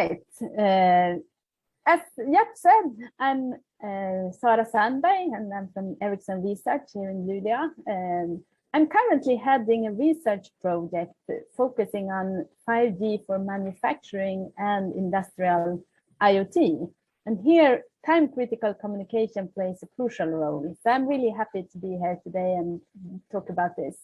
Right. As Jaap said, I'm Sara Sandberg, and I'm from Ericsson Research here in Luleå. I'm currently heading a research project focusing on 5G for manufacturing and industrial IoT. And here, time-critical communication plays a crucial role. So I'm really happy to be here today and talk about this.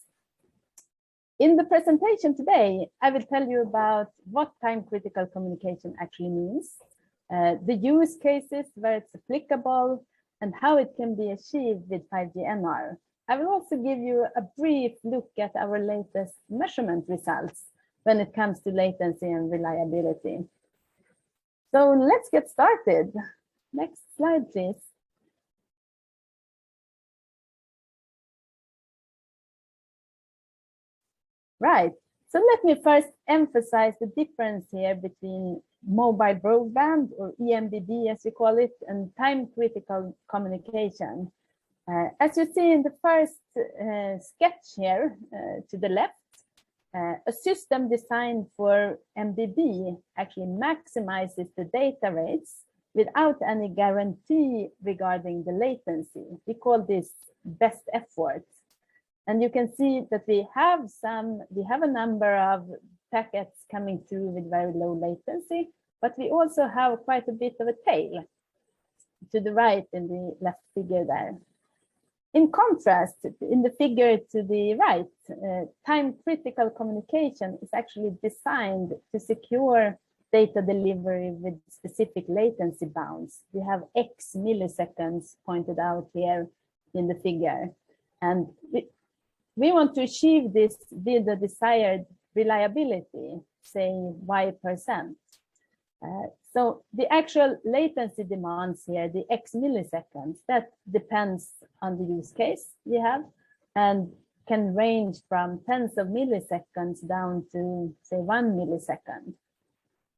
In the presentation today, I will tell you about what time-critical communication actually means, the use cases where it's applicable, and how it can be achieved with 5G NR. I will also give you a brief look at our latest measurement results when it comes to latency and reliability. So let's get started. Next slide, please. Right, so let me first emphasize the difference here between mobile broadband, or eMBB as we call it, and time-critical communication. As you see in the first sketch here to the left, a system designed for MBB actually maximizes the data rates without any guarantee regarding the latency. We call this best effort. And you can see that we have a number of packets coming through with very low latency, but we also have quite a bit of a tail to the right in the left figure there. In contrast, in the figure to the right, time-critical communication is actually designed to secure data delivery with specific latency bounds. We have X milliseconds pointed out here in the figure. And we want to achieve this with the desired reliability, say Y%. So the actual latency demands here, the X milliseconds, that depends on the use case we have and can range from tens of milliseconds down to, say, 1 millisecond.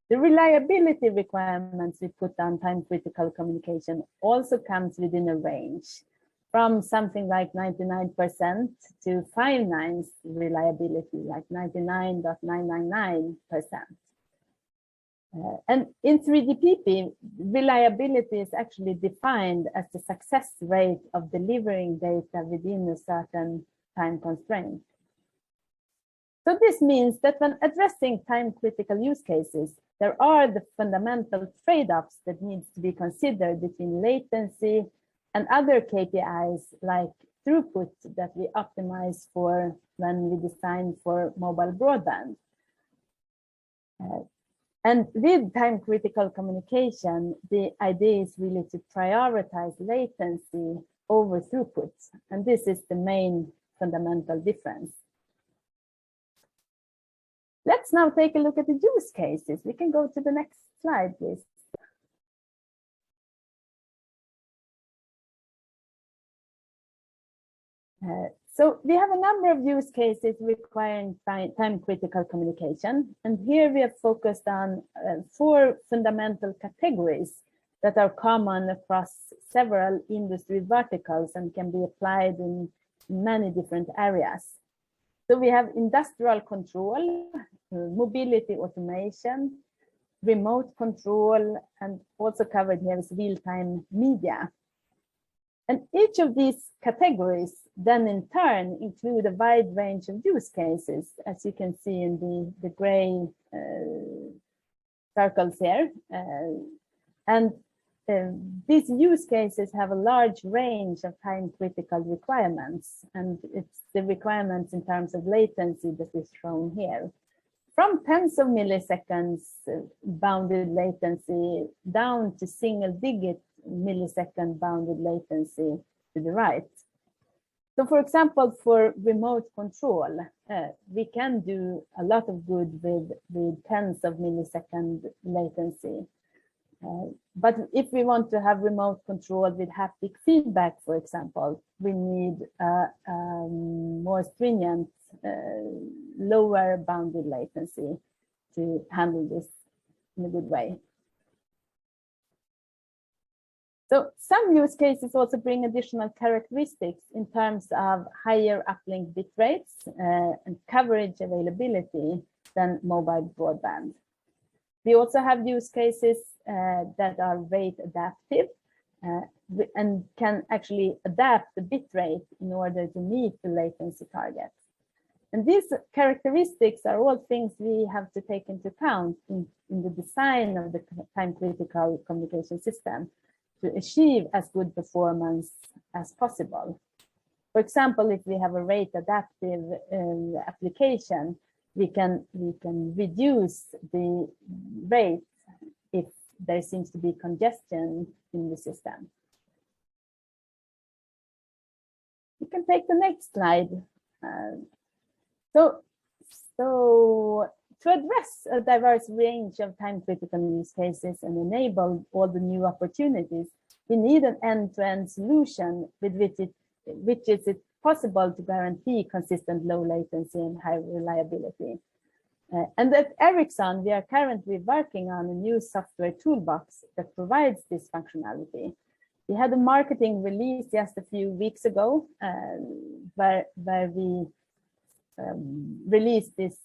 The reliability requirements we put on time-critical communication also comes within a range from something like 99% to 5 nines reliability, like 99.999%. And in 3GPP, reliability is actually defined as the success rate of delivering data within a certain time constraint. So this means that when addressing time-critical use cases, there are the fundamental trade-offs that needs to be considered between latency and other KPIs like throughput that we optimize for when we design for mobile broadband. And with time-critical communication, the idea is really to prioritize latency over throughput. And this is the main fundamental difference. Let's now take a look at the use cases. We can go to the next slide, please. So we have a number of use cases requiring time-critical communication. And here we have focused on 4 fundamental categories that are common across several industry verticals and can be applied in many different areas. So we have industrial control, mobility automation, remote control, and also covered here is real-time media. And each of these categories then in turn include a wide range of use cases, as you can see in the gray circles here. And these use cases have a large range of time-critical requirements, and it's the requirements in terms of latency that is shown here. From tens of milliseconds bounded latency down to single-digit millisecond bounded latency to the right. So for example, for remote control, we can do a lot of good with tens of millisecond latency. But if we want to have remote control with haptic feedback, for example, we need more stringent, lower bounded latency to handle this in a good way. So some use cases also bring additional characteristics in terms of higher uplink bit rates and coverage availability than mobile broadband. We also have use cases that are rate adaptive and can actually adapt the bit rate in order to meet the latency targets. And these characteristics are all things we have to take into account in the design of the time-critical communication system to achieve as good performance as possible. For example, if we have a rate adaptive application, we can reduce the rate if there seems to be congestion in the system. You can take the next slide. So to address a diverse range of time-critical use cases and enable all the new opportunities, we need an end-to-end solution with which is possible to guarantee consistent low latency and high reliability. And at Ericsson, we are currently working on a new software toolbox that provides this functionality. We had a marketing release just a few weeks ago where we released this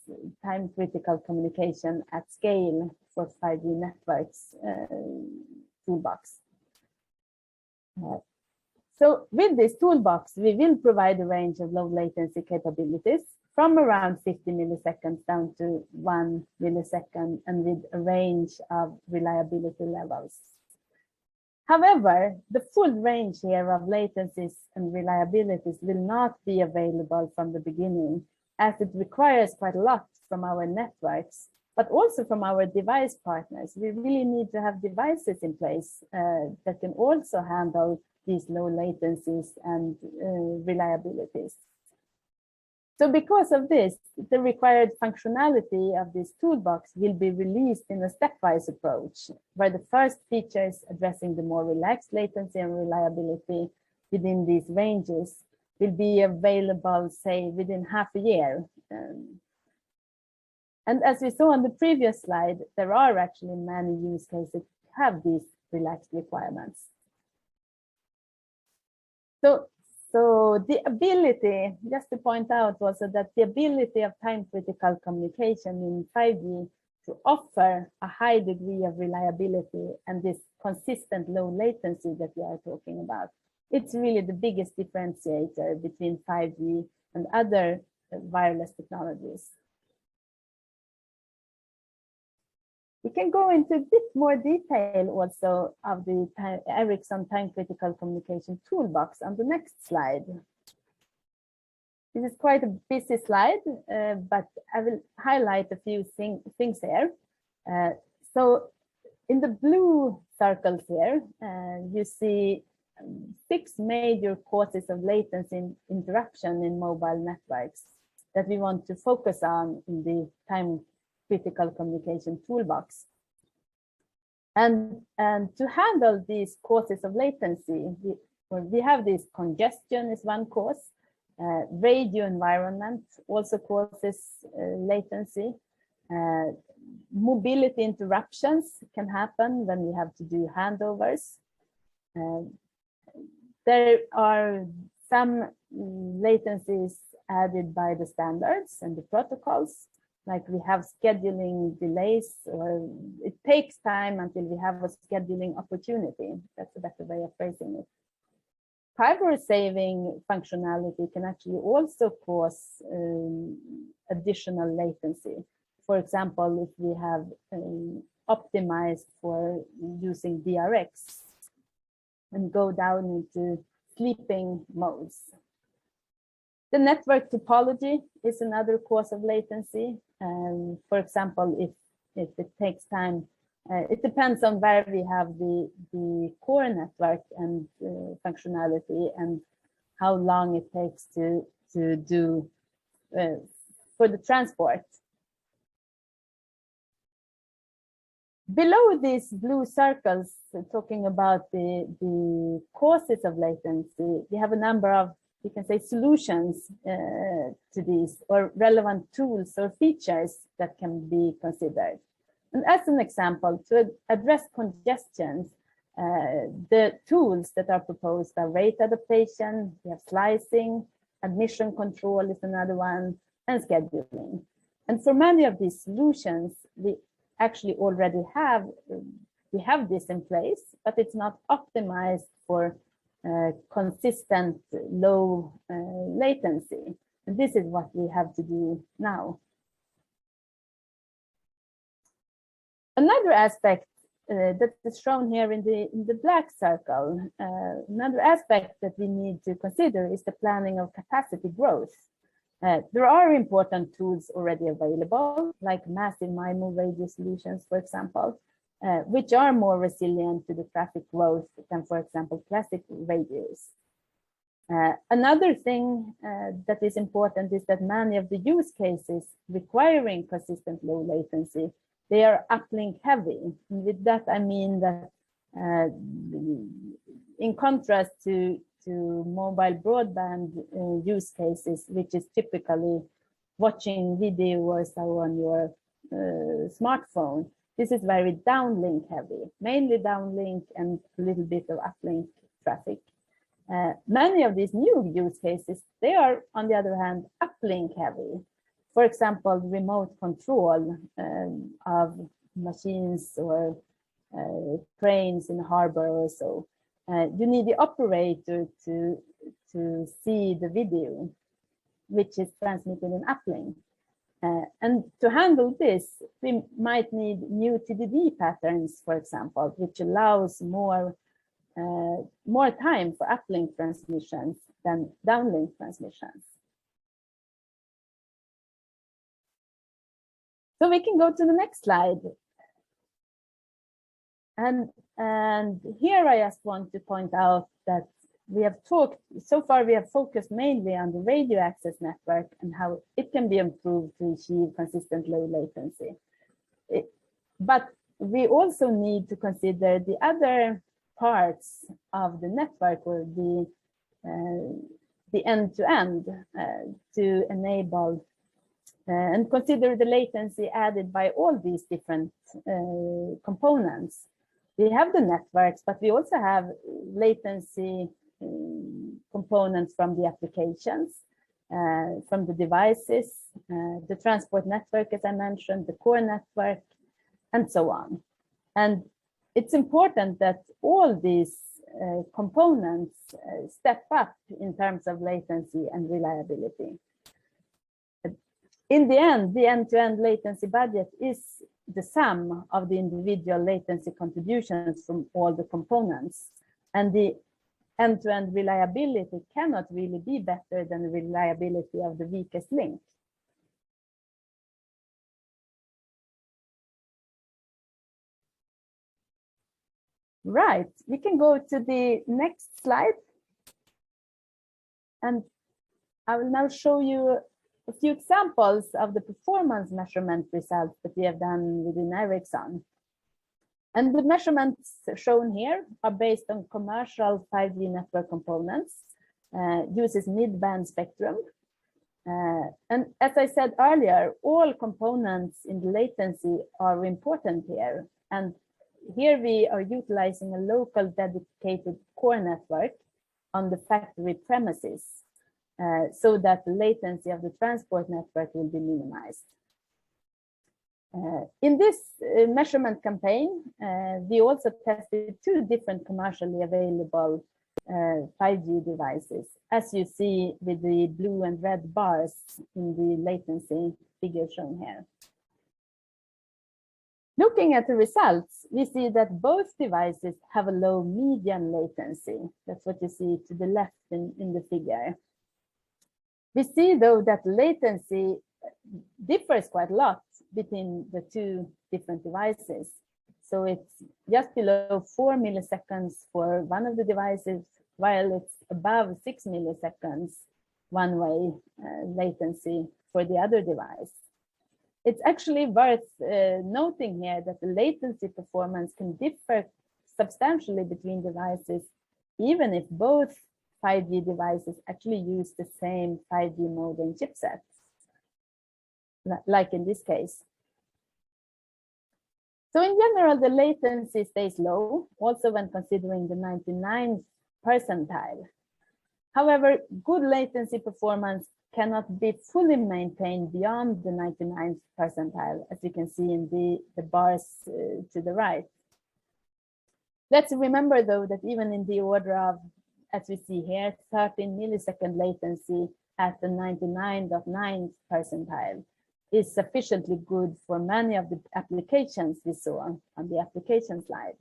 time-critical communication at scale for 5G networks toolbox. So with this toolbox, we will provide a range of low latency capabilities from around 50 milliseconds down to 1 millisecond and with a range of reliability levels. However, the full range here of latencies and reliabilities will not be available from the beginning, as it requires quite a lot from our networks, but also from our device partners. We really need to have devices in place that can also handle these low latencies and reliabilities. So because of this, the required functionality of this toolbox will be released in a stepwise approach, where the first features addressing the more relaxed latency and reliability within these ranges will be available, say, within half a year. And as we saw on the previous slide, there are actually many use cases that have these relaxed requirements. So the ability, just to point out also that the ability of time-critical communication in 5G to offer a high degree of reliability and this consistent low latency that we are talking about, it's really the biggest differentiator between 5G and other wireless technologies. We can go into a bit more detail also of the Ericsson time-critical communication toolbox on the next slide. This is quite a busy slide, but I will highlight a few things here. So in the blue circles here, you see 6 major causes of latency interruption in mobile networks that we want to focus on in the time-critical communication toolbox. And to handle these causes of latency, we have this congestion is one cause. Radio environment also causes latency. Mobility interruptions can happen when we have to do handovers. There are some latencies added by the standards and the protocols, like we have scheduling delays, or it takes time until we have a scheduling opportunity. That's a better way of phrasing it. Power saving functionality can actually also cause additional latency. For example, if we have optimized for using DRX and go down into sleeping modes. The network topology is another cause of latency. For example, if it takes time, it depends on where we have the core network and functionality and how long it takes to do for the transport. Below these blue circles, talking about the causes of latency, we have a number of, you can say, solutions to these, or relevant tools or features that can be considered. And as an example, to address congestions, the tools that are proposed are rate adaptation, we have slicing, admission control is another one, and scheduling. And for many of these solutions, actually already have, we have this in place, but it's not optimized for consistent low latency. And this is what we have to do now. Another aspect that is shown here in the black circle, another aspect that we need to consider is the planning of capacity growth. There are important tools already available, like massive MIMO radio solutions, for example, which are more resilient to the traffic growth than, for example, classic radios. Another thing that is important is that many of the use cases requiring consistent low latency, they are uplink heavy. And with that, I mean that in contrast to mobile broadband use cases, which is typically watching video or so on your smartphone, this is very downlink heavy, mainly downlink and a little bit of uplink traffic. Many of these new use cases, they are, on the other hand, uplink heavy. For example, remote control of machines or trains in a harbor or so. You need the operator to see the video, which is transmitted in uplink. And to handle this, we might need new TDD patterns, for example, which allows more time for uplink transmissions than downlink transmissions. So we can go to the next slide. And here I just want to point out that we have talked, so far we have focused mainly on the radio access network and how it can be improved to achieve consistent low latency. But we also need to consider the other parts of the network, or the end-to-end, to enable and consider the latency added by all these different components. We have the networks, but we also have latency components from the applications, from the devices, the transport network, as I mentioned, the core network, and so on. And it's important that all these components step up in terms of latency and reliability. In the end, the end-to-end latency budget is the sum of the individual latency contributions from all the components. And the end-to-end reliability cannot really be better than the reliability of the weakest link. Right, we can go to the next slide. And I will now show you a few examples of the performance measurement results that we have done within Ericsson. And the measurements shown here are based on commercial 5G network components, uses mid-band spectrum. And as I said earlier, all components in the latency are important here. And here we are utilizing a local dedicated core network on the factory premises, so that the latency of the transport network will be minimized. In this measurement campaign, we also tested two different commercially available 5G devices, as you see with the blue and red bars in the latency figure shown here. Looking at the results, we see that both devices have a low median latency. That's what you see to the left in the figure. We see, though, that latency differs quite a lot between the two different devices. So it's just below 4 milliseconds for one of the devices, while it's above 6 milliseconds one-way latency for the other device. It's actually worth noting here that the latency performance can differ substantially between devices, even if both 5G devices actually use the same 5G modem chipset, like in this case. So in general, the latency stays low, also when considering the 99th percentile. However, good latency performance cannot be fully maintained beyond the 99th percentile, as you can see in the bars to the right. Let's remember, though, that even in the order of, as we see here, 13 millisecond latency at the 99.9th percentile is sufficiently good for many of the applications we saw on the application slide.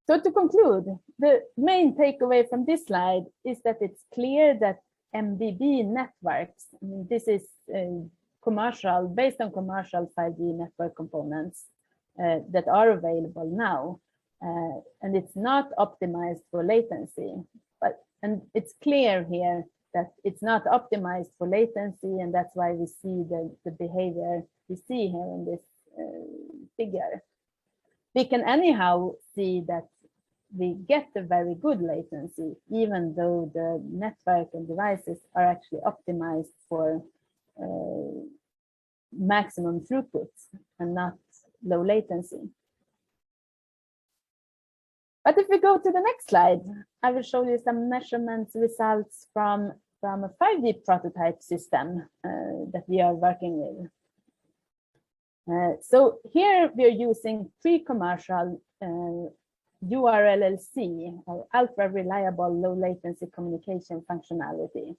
So to conclude, the main takeaway from this slide is that it's clear that MBB networks, I mean, this is commercial, based on commercial 5G network components that are available now, and it's not optimized for latency. And it's clear here that it's not optimized for latency, and that's why we see the behavior we see here in this figure. We can anyhow see that we get a very good latency, even though the network and devices are actually optimized for maximum throughput and not low latency. But if we go to the next slide, I will show you some measurements results from a 5G prototype system that we are working with. So here we are using pre-commercial URLLC, or ultra reliable low latency communication functionality,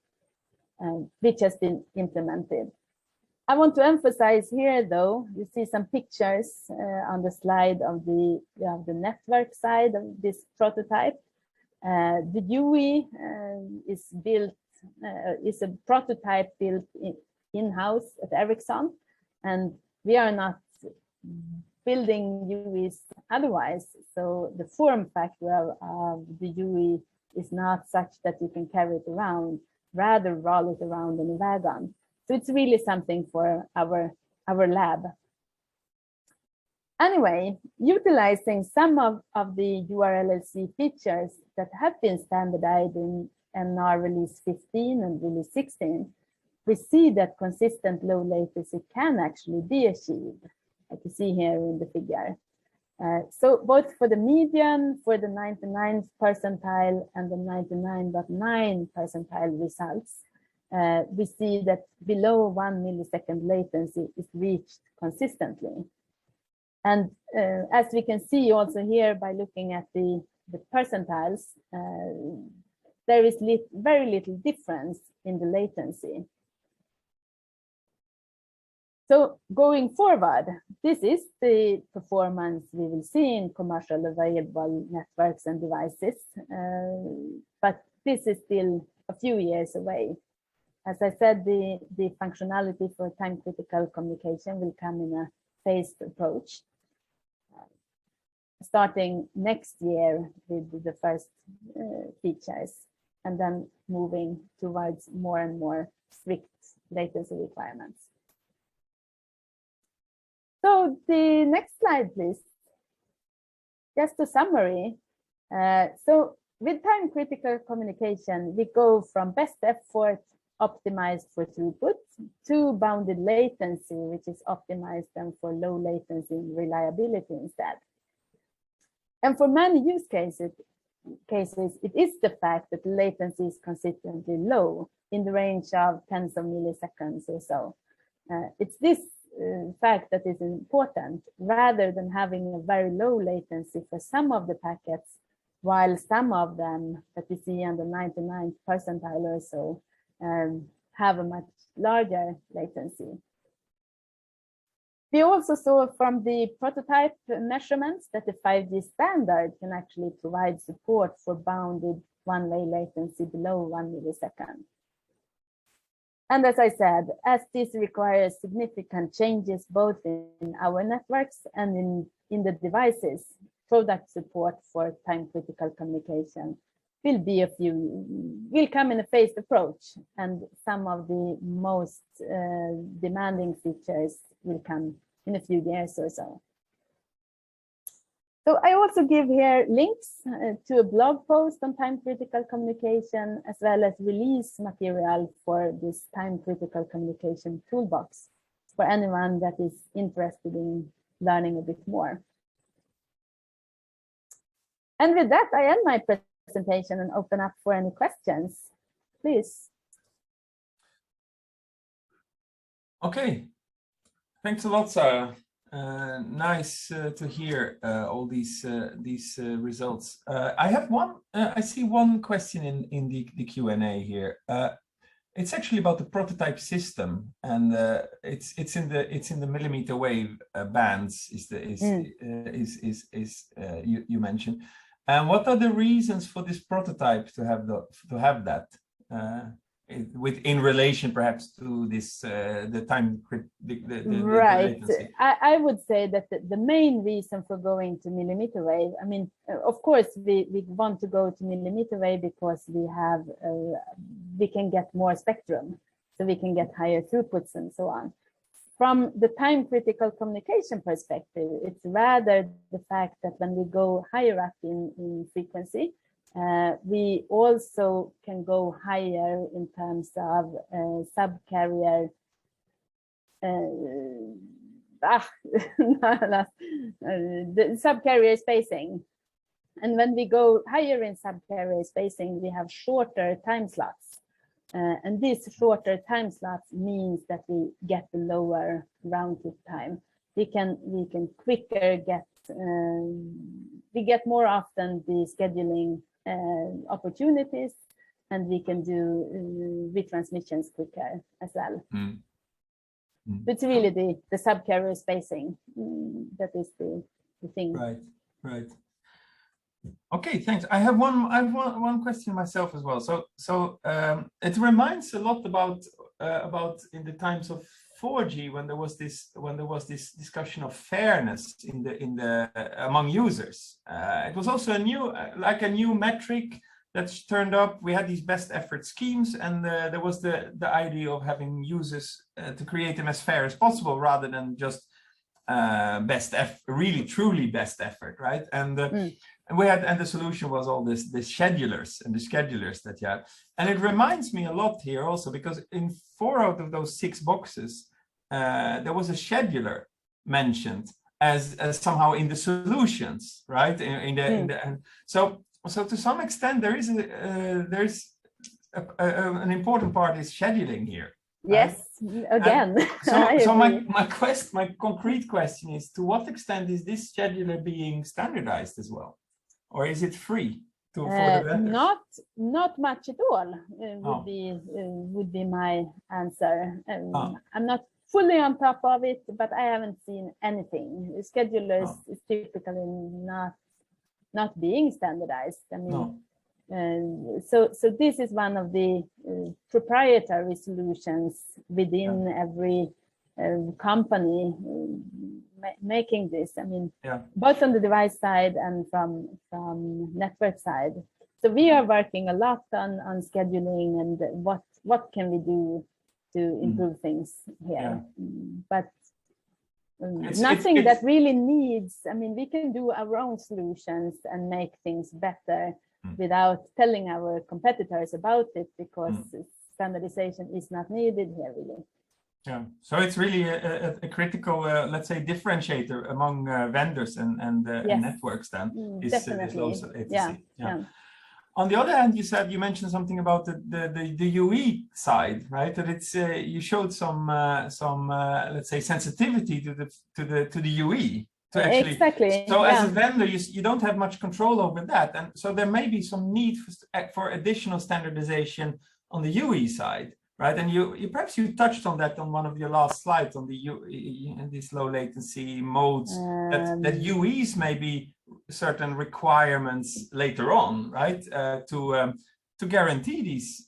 which has been implemented. I want to emphasize here, though, you see some pictures on the slide of the network side of this prototype. The UI is built, is a prototype built in-house at Ericsson, and we are not building UIs otherwise. So the form factor of the UI is not such that you can carry it around, rather roll it around in a wagon. So it's really something for our lab. Anyway, utilizing some of the URLLC features that have been standardized in NR release 15 and release 16, we see that consistent low latency can actually be achieved, like you see here in the figure. So both for the median, for the 99th percentile and the 99.9 percentile results, we see that below 1 millisecond latency is reached consistently. And as we can see also here by looking at the percentiles, there is very little difference in the latency. So going forward, this is the performance we will see in commercial available networks and devices, but this is still a few years away. As I said, the functionality for time-critical communication will come in a phased approach, starting next year with the first features, and then moving towards more and more strict latency requirements. So the next slide, please. Just a summary. So with time-critical communication, we go from best effort optimized for throughput to bounded latency, which is optimized then for low latency and reliability instead. And for many use cases, it is the fact that latency is consistently low in the range of tens of milliseconds or so. It's this fact that is important, rather than having a very low latency for some of the packets, while some of them that we see on the 99th percentile or so have a much larger latency. We also saw from the prototype measurements that the 5G standard can actually provide support for bounded one-way latency below 1 millisecond. And as I said, as this requires significant changes both in our networks and in the devices, product support for time-critical communication will come in a phased approach, and some of the most demanding features will come in a few years or so. So I also give here links to a blog post on time-critical communication, as well as release material for this time-critical communication toolbox for anyone that is interested in learning a bit more. And with that, I end my presentation and open up for any questions. please. Okay, thanks a lot, Sara. Nice to hear all these results. I have one. I see one question in the Q&A here. It's actually about the prototype system, and it's in the millimeter wave bands. You mentioned. And what are the reasons for this prototype to have that? In relation perhaps to this the time right. latency. I would say that the main reason for going to millimeter wave, I mean, of course we want to go to millimeter wave because we can get more spectrum, so we can get higher throughputs and so on. From the time critical communication perspective, it's rather the fact that when we go higher up in frequency, we also can go higher in terms of subcarrier the subcarrier spacing. And when we go higher in subcarrier spacing, we have shorter time slots. And these shorter time slots means that we get the lower round trip time. We can quicker get, we get more often the scheduling opportunities, and we can do retransmissions quicker as well. It's really the subcarrier spacing that is the thing. Right. Okay, thanks. I have one question myself as well. So it reminds a lot about in the times of 4G when there was this discussion of fairness among users. It was also a new metric that's turned up. We had these best effort schemes, and there was the idea of having users to create them as fair as possible rather than just really truly best effort, right? And the solution was all the schedulers that you had. And it reminds me a lot here also, because in 4 out of those 6 boxes, there was a scheduler mentioned as somehow in the solutions, right? So to some extent, there's an important part is scheduling here. Yes, again. So my concrete question is, to what extent is this scheduler being standardized as well? Or is it free for the vendors? Not much at all would be my answer. I'm not fully on top of it, but I haven't seen anything. Schedulers is typically not being standardized. I mean, so this is one of the proprietary solutions within every company making this. I mean, both on the device side and from network side. So we are working a lot on scheduling and what can we do to improve things here. But nothing that really needs. I mean, we can do our own solutions and make things better without telling our competitors about it, because standardization is not needed here really. Yeah, so it's really a critical, let's say, differentiator among vendors and networks. Then is low latency. Yeah. On the other hand, you mentioned something about the UE side, right? That it's you showed some let's say sensitivity to the UE. Actually, exactly. So as a vendor, you don't have much control over that, and so there may be some need for additional standardization on the UE side. Right, and you perhaps touched on that on one of your last slides on these low latency modes, that UEs may be certain requirements later on, right, to guarantee these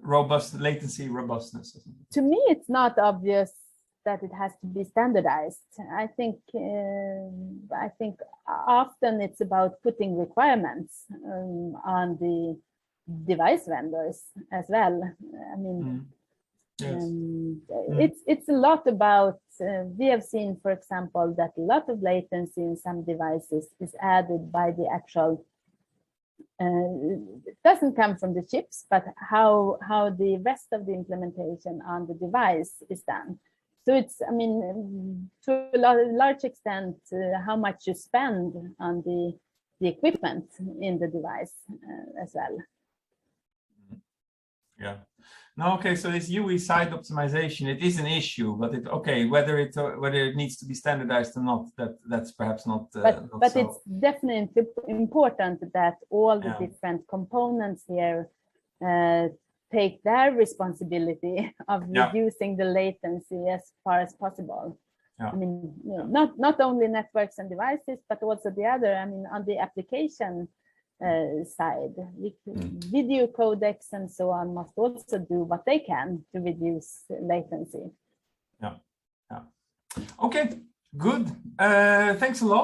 robust latency robustness. To me, it's not obvious that it has to be standardized. I think often it's about putting requirements on the device vendors as well. I mean, it's a lot about, we have seen, for example, that a lot of latency in some devices is added by the actual, it doesn't come from the chips, but how the rest of the implementation on the device is done. So it's, I mean, to a large extent, how much you spend on the the equipment in the device as well. Yeah. No, okay. So this UE side optimization, it is an issue, but whether it needs to be standardized or not, that's perhaps not. But so. It's definitely important that all the different components here take their responsibility of reducing the latency as far as possible. Yeah. I mean, not only networks and devices, but also the other. I mean, on the application side, video codecs and so on must also do what they can to reduce latency. Yeah. Okay. Good. Thanks a lot.